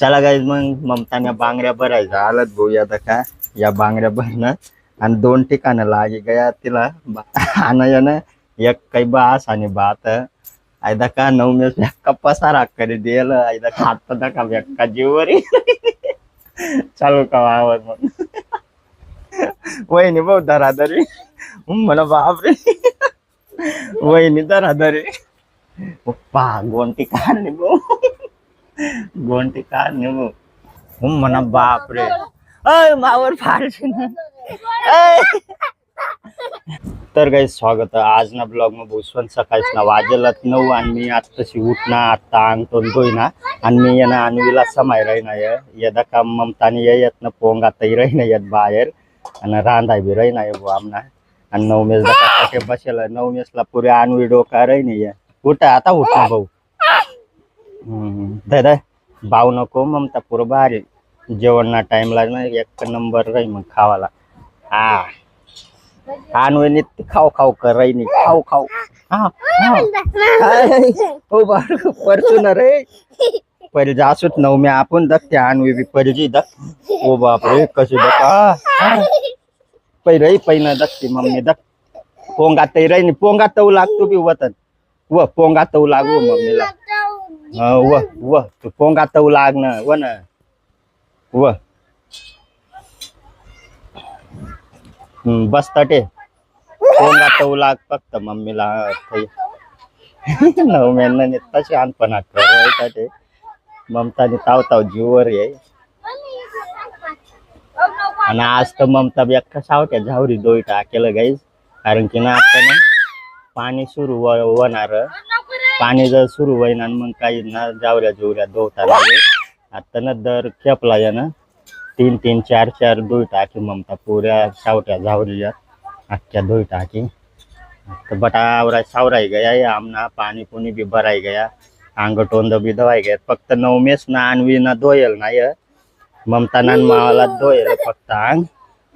चला गाईज मग ममताने बांगड्या भरायचा आलत भाऊ आता का या बांगड्या भरणं आणि 2 ठिकाणं लागे गया तिला ना एक काही बास आणि बात आयदा का 9 मेस पसारा करी दिल आयदा खात का व्यक्का जीवर चालू का आवाज मग वहिनी भाऊ धराधरी म्हणा बापरे वहिनी धराधरी पप्पा गोंटी काढणे भाऊ गोंटी काढणे भाऊ म्हणा बापरे अय मावर फाडशी ना तर काही स्वागत आहे आज ना ब्लॉग मध्ये भूषण सकाळीच ना वाजेलात 9 आणि मी आत्ताशी उठना आता अंग तोंडतोय ना आणि मी यांना अन्वीला समाय राहीना यदा का ममतानी येत ना पोंग आता राहीना येत बाहेर आणि रांधाय बी राहीना भाऊ आमना आणि 9 मेस दका बसेला 9 मेसला पुरे अन्वी डोका राहीना उठा आता उठना भाऊ दादा भाऊ नको ममता पुरं भारी जेवण ना टाइमला ना एक नंबर राही मग खावाला हा आणवे खाऊ खाऊ कर राही खाऊ खाऊ हा हो बार परचून रे पहिले जासूत 9 मे आपण दख त्या आणवे बी परजी दख ओ बापरे कशी दख पहिले पहिना दखते मम्मी दख पोंगा तै राही पोंगा तऊ लागतो बी वतन व पोंगा तऊ लागू मम्मीला व व तू पोंगा तऊ लागणं व ना व बसताटे पोंगा तऊ लाग फक्त मम्मीला 9 महिन्याने तशी आणपणा करायसाठी ममताने ताव ताव जीवर ये आणि आज तर ममता बी अख्खा सावट्या झावरी दोई टाकेलं गाईज कारण की ना आता ना पाणी सुरू होणार पाणी जर सुरू होईना मग काही ना जावऱ्या जोवऱ्या धुवता आता ना दर खेपला या ना 3-3 4-4 धुई टाकी ममता पुऱ्या सावट्या झावरीया अख्ख्या धुई टाकी तर बटावरा सावराई गया आमना पाणी पुणी बी भराई गया अंग टोंद बी धवाई गया फक्त 9 मेस ना आणवी ना धोयल नाही ममता ना मावाला धोयल फक्त अंग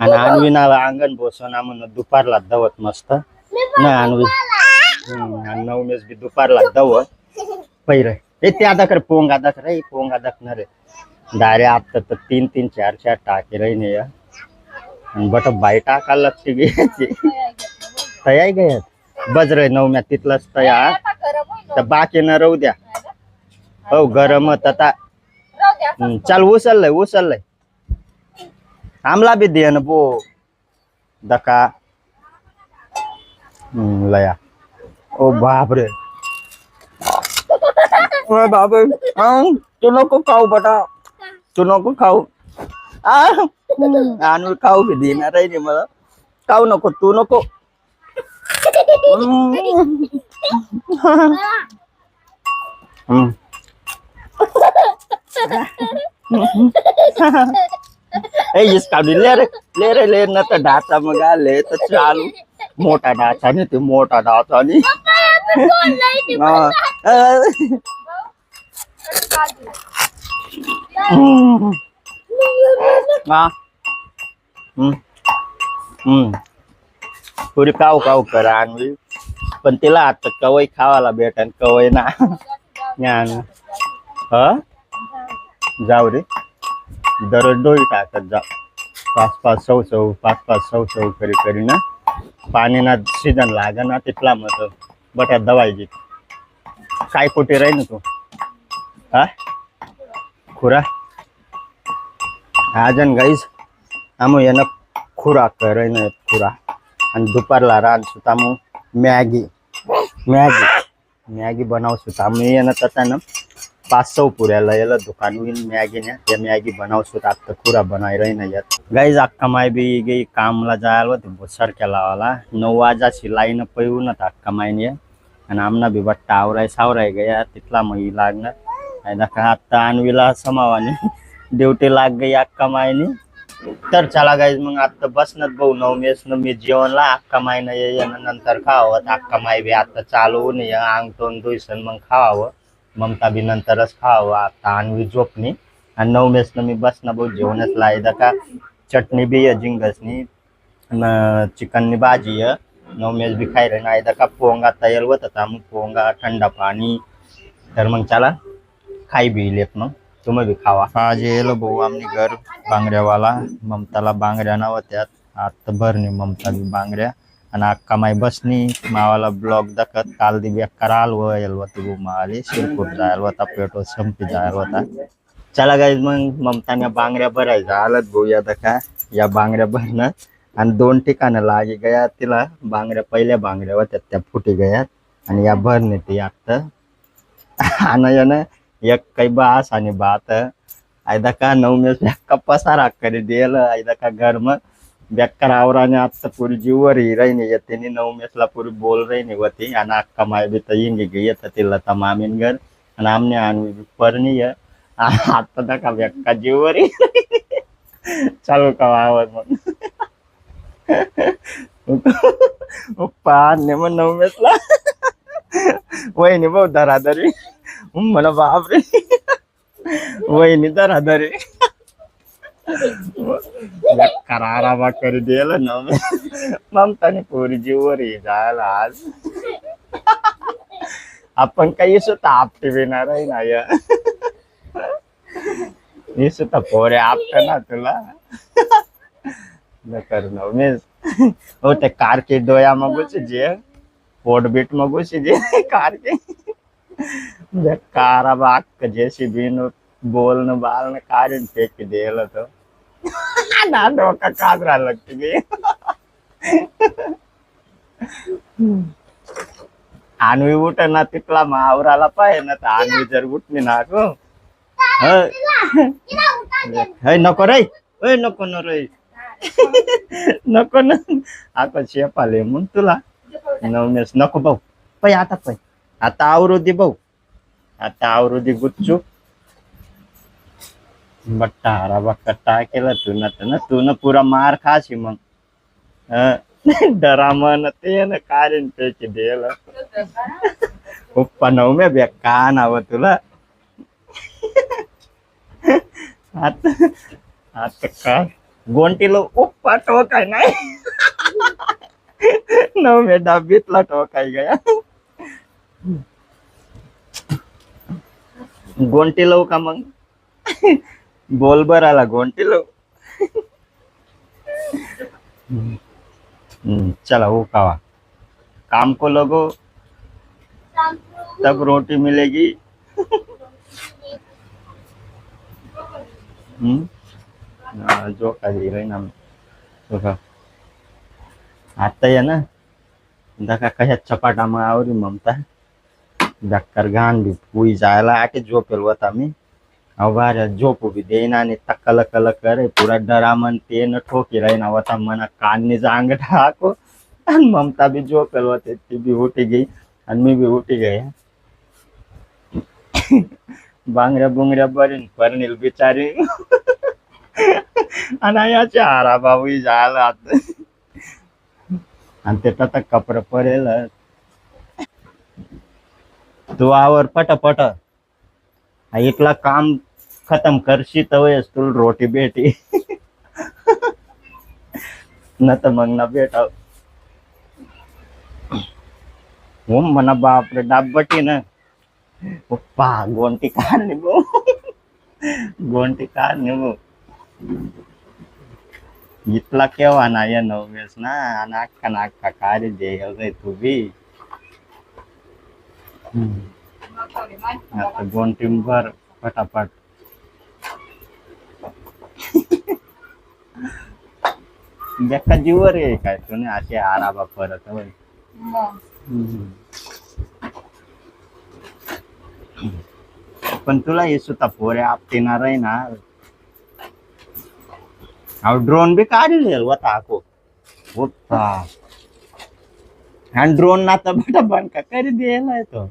आणि आणवी ना अंगण बोसना म्हणून दुपारला धवत मस्त ना आणवी 9 मेस बी दुपारला धवत पहिरे ते आता कर पोंगा दख रे पोंगा दखणार डायरे आता तर 3-3 4-4 टाके रही नाही बट बाई टाका लागते घ्यायची तयार गयात बजरे 9 म्या तिथलंच तयार तर बाकी न राहू द्या हो गरम आता चल उचललंय आमला बी दे ना बो दका लया ओ बापरे बाबा तू नको खाऊ बटा तू नको खाऊ आणू खाऊ बी देणार आहे मला खाऊ नको तू नको ले ना तर ढाचा मग आले तर चालू मोठा ढाचा नाही ते मोठा ढाचा नाही पुरी काव काव करा आणवी पण तिला आता कवई खावाला भेटन कवई ना ज्ञान जाऊ रे दररोज डोई टाकत जा 5-5 सौ करी ना पाणी ना सीजन लाग ना तिथला मग बट्यात दवाई काय कुठे राही ना तू हा खुरा आजन गाईज आम येणं खुरा कराय ना खुरा आणि दुपारला रान सुद्धा मग मॅगी बनाव सुद्धा मी येणं तसा ना 500 पुऱ्याला याला दुकान होईल मॅगीने त्या मॅगी बनाव सुद्धा आता खुरा बनाय राही नाही यात गाईज अक्का माय बी गे कामला जायला होते सारख्या लावाला 9 वाजाची लाईन पैऊन अक्का मायने आणि आमना बी बट्टा आवराय सावराय गया तिथला मग लागणार का आता आणवीला समावाने ड्युटी लाग गई अक्का मायने तर चला गाईज मग आता बसनत भाऊ 9 मेस न मी जेवणला अक्का मायनं ये नंतर खावं अक्का माय बी आता चालू होऊन अंग तोंड धुईसन मग खावावं ममता बी नंतरच खावावं आता आणवी झोपणी आणि 9 मेस न मी बसणं भाऊ जेवणच लायदा का चटणी बी जिंगसनी चिकननी भाजी 9 मेस बी खाय रे नाही का पोंगा तयार होत होता मग पोंगा थंडा पाणी तर मग चला खाई बी लेत मग तुम्ही बी खावा. आज येलो भाऊ आमनी घर बांगड्यावाला. ममताला बांगड्या नव्हत्यात. आता भरणी ममता बी बांगड्या आणि अक्का माई बसनी मावाला ब्लॉग दाखत काल दी बेकार आलव होती भाऊ मावाली शिरपूर जायला होता पेट्रोल संपी जायला होता. चला गाईज मग ममताने बांगड्या भरायचा आलत भाऊ या का या बांगड्या भरणं आणि 2 ठिकाणं लागे गया तिला बांगड्या पहिल्या बांगड्या होत्या त्या फुटी गयात आणि या भरणे ती आता आणि एक काही बास आणि बात आयदा का 9 मेस पसारा करी दिल आयदा का घर मग बेकार आवराने आता पुरी जीवर ही रही येते 9 मेसला पुरी बोल रही नहीं होती आणि अक्का माय बी तर इंगी गई येत तिला तर मामीन घर आणि आमने आणवी परणी आता दाखा बेक्का जीवर चालू का आवाज मग पान मग 9 मेसला वहिनी भाऊ धराधरी म्हणा बापरे वहिनी धराधरी करारा करी दिल ना ममताने पोरी जीवर जायला आज आपण काही सुद्धा आपटे बिणार आहे ना या मी सुद्धा पोरे आपट ना तुला कर ना मी हो ते कार के डोया मगूच जे पोट बीट मगूच जे कार के बेकारा बाक जैसी बीन बोलन बालन काढून फेक दिलं तो ना डोका काजरा लागते आणवी उठ ना तिथला मावराला पाहिजे ना तर आणवी जर उठली ना गो नको रे नको न रे नको ना आता शेपाले मग तुला 9 मेस नको भाऊ पै आता आवरू दे भाऊ आता आवरू दे गुच्चू बट्टा हरा बक्का टाकेला तू न पुरा मार खाशी मग डरा मन ते न कारण पैकी दिलं उप्पा 9 मे बेका नाव तुला आता आता का गोंटीला उप्पा टोकाय नाही 9 मे डबीतला टोकाय गया गोंटी लावू का मग बोल बराला गोंटी लावू चला वो खावा काम को लगो तब रोटी मिलेगी जो काही रही ना आता या ना दका कशा चपाटा मग आवरी ममता डक्कर घाण भी पुई जायला आके झोपेल होता मी अवार झोपू भी देना आणि तक्कल कल करे पूरा डरा मन ते न ठोकी राहीना होता मना कान जांग ठाको आणि ममता भी झोपेल होते ती भी उठी गई आणि मी भी उठी गया बांगड्या बुंगड्या बरीन परनील बिचारी आणि याचे हारा बाबू जायला आता आणि ते तर कपडे पडेल तू आवर पटापट इथला काम खतम करशी तर तुला रोटी भेटी न तर मग ना भेटा हो म्हणा बापरे डाबटी ना पप्पा गोंटी कार निभो गोंटी कार निभो इथला केव्हा ना या 9 मेस ना आणि अख्खा कार्य दे तू बी आता गोंटी भर पटापट बेका जीवर आहे काय तुने असे आराबा परत पण तुला हे सुद्धा पोरे आपटेणार आहे ना ड्रोन भी काढेल होता आको आणि ड्रोन ना तर बटा बंका करी द्यायला तो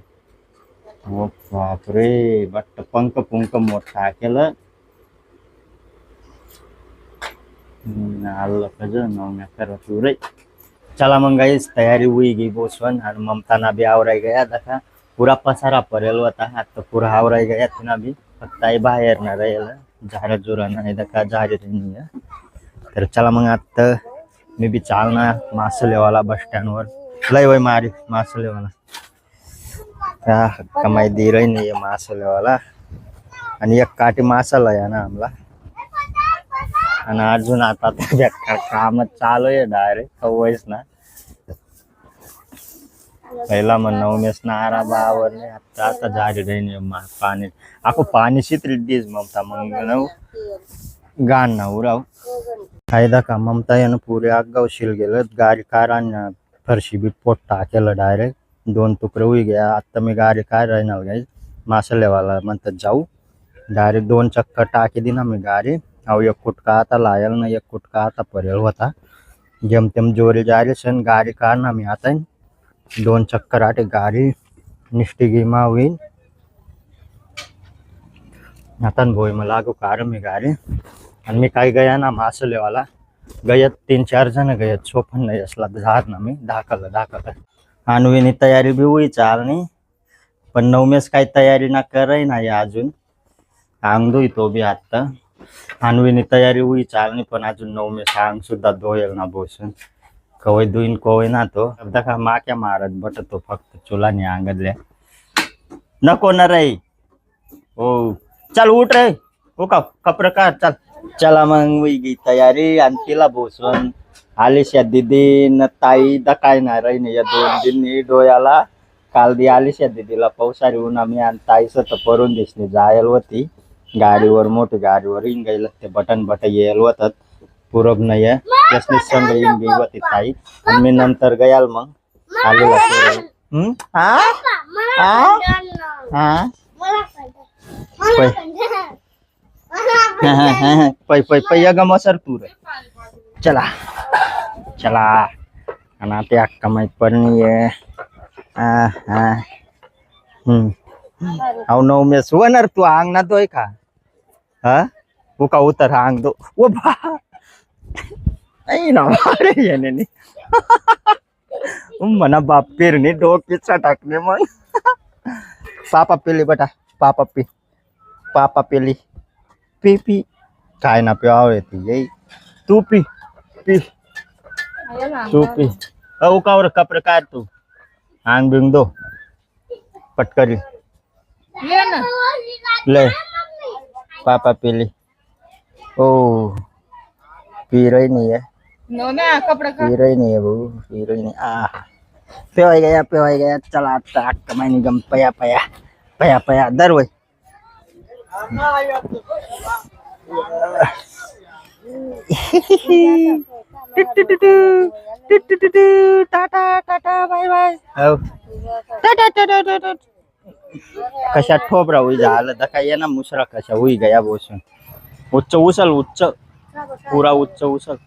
बापरे बट्ट पंख पुंक मोठा केलं आलं कज 9 मे करत रे चला मग गाईस तयारी हुई गई बोसवन और ममता भी आवराई गया देखा पूरा पसारा पडेल होता आता पूरा आवराई गया तिना भी फक्त आई बाहेर ना राहिला झाडा जोरा नाही देखा झाडे नाही तर चला मग आता मी भी चालना मासलेवाला बस स्टँड वर लय वय मारी मासलेवाला क्या कमाई दे रही नहीं है मासलेवाला आणि एक काठी मसाला आहे ना आम्हाला. आणि अजून आता कामच चालू आहे डायरेक्ट कवयच ना. पहिला म्हणणं उमेश ना आराबा आवडले आता आता झाली नाही पाणी ako पाणी शितरी दिस ममता मग गाण ना उराव फायदा का ममता यानं पुरे आगाव शिल गेलं गाडी कार आणि फरशी बी पोट टाकेलं डायरेक्ट 2 तुकडे होई गया. आता मी गाडी काय राहणार गाई मासलेवाला म्हणतात जाऊ डायरेक्ट 2 चक्कर टाकी दी ना मी गाडी. अहो एक कुटका आता लायल ना एक कुटका आता परेल होता जेम तेम जोरी जायले सण गाडी कार ना मी आता 2 चक्कर आटे गाडी निष्ठी गिमा होईल. आता भोय मला लागू कार मी गाडी आणि मी काय गया ना मासलेवाला गयत 3-4 जण गयत सोपन नाही असला झाड ना मी धाकलं आणवीनी तयारी बी होई चाल नाही पण नवमेस काही तयारी ना करय नाही अजून अंग धुई तो बी आता आणवीनी तयारी होई चाल नाही पण अजून नवमेस अंग सुद्धा धुयल ना बसून कवय धुईन कवय ना तो का माक्या मारत बटतो फक्त चुलानी अंगदल्या नको ना रे हो चल उठ रे हो का कपडे का चल चला मग होई गी तयारी आणि तिला बसून आलिशा दीदी न ताई दकाय ना रही या 2 दिन डोळ्याला काल दी आलिशा दीदीला पावसारी ऊन आम्ही आणि ताईस तर परून दिसली जायल होती गाडीवर मोठी गाडीवर येऊन गेलं ते बटन येल होतात पूरब नाही त्यासनी संग येऊन गेली होती ताई आणि मी नंतर गयाल मग आलेला पै पै पै गमा सर तू रे चला चला आणि ते अक्का माहित पडणी अहो नवमेस होणार तू अंग ना दोय का हा वो का उतर अंग दो वो बा ना अरे येणे म्हणा बाप पेरणी डोकीचा टाकणे मग पापा पेली बटा पापा पेली पी पी काय ना प्याव येते येई तू पी पी तू पी उकावर कपडे काय तू आंग बिंग दो पटकरी ले पापा पेली ओ पी रही नहीं है पी रही नहीं है बहू पी रही नहीं पेवाई गया चला आता महिनी गम पया पया पया पया दर वय टाटा टाटा बाय बाय कशा ठोबरा हुई झालं दका ये ना मुसरा कशा हुई गया बसून उच्च उचल उच्च पुरा उच्च उचल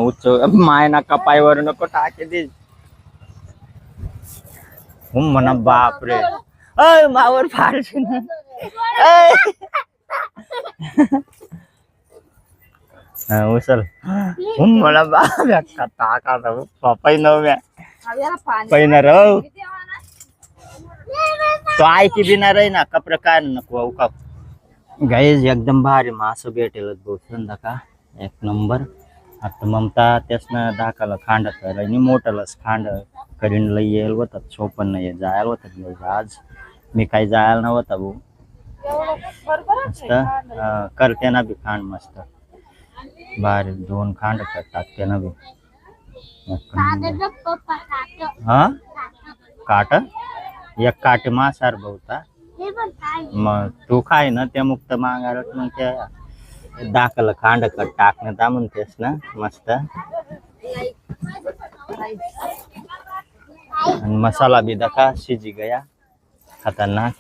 उच्च माय ना कपाईवर नको टाके दे म्हणा बाप रे अय मावर फारशी ना उचल मला बाप टाका पपाई नव्या पहिना राव तो आई की बिना रही ना कपडे काय नको का गाईज एकदम भारी मासं भेटेल बसून का एक नंबर आता ममता त्यासनं दाखाला खांड आणि मोठ्यालाच खांड करीन लई येईल होतात सोपन नाही जायला होतात आज मी काही जायला नव्हता भाऊ मस्त करते ना बी खांड मस्त भारी 2 खांड करतात ते ना बी हा काट एक काटे मासार बहुता मग तू खाय ना त्या मुक्त मागायला मग त्या दाखल खांड कट टाकण्यात म्हणतेस ना मस्त आणि मसाला भी दका शिजी गया खतरनाक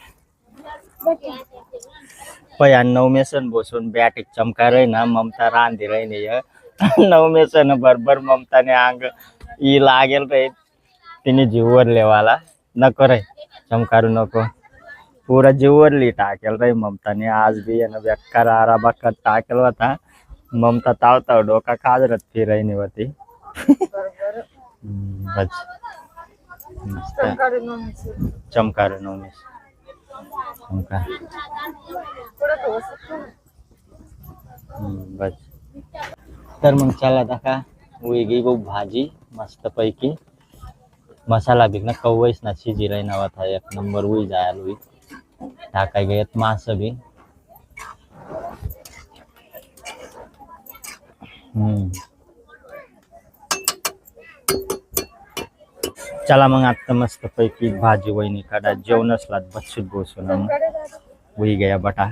पया नवमेसन बसून बॅट चमका रही ना ममता रांधी रही नाही नवमेसन बरोबर ममताने अंग ई लागेल रे तिने जीववर लेवाला नको रे चमकारू नको पूरा जीवरली टाकेल रे ममताने आज बी यानं बेकार आराबा कट टाकेल होता ममता ताव डोका काजरत फिराय नाही होती बस चमकारू नवमेस बस तर मग चला दाखा वेगळी बघ भाजी मस्त पैकी मसाला बी ना कवयस ना शिजी राही नावा था एक नंबर हुई जायल हुई टाकाय गयत मास बी चला मग आता मस्त पैकी भाजी वहिनी काढा जेवण असला बच्चूत बसून वही गया बटा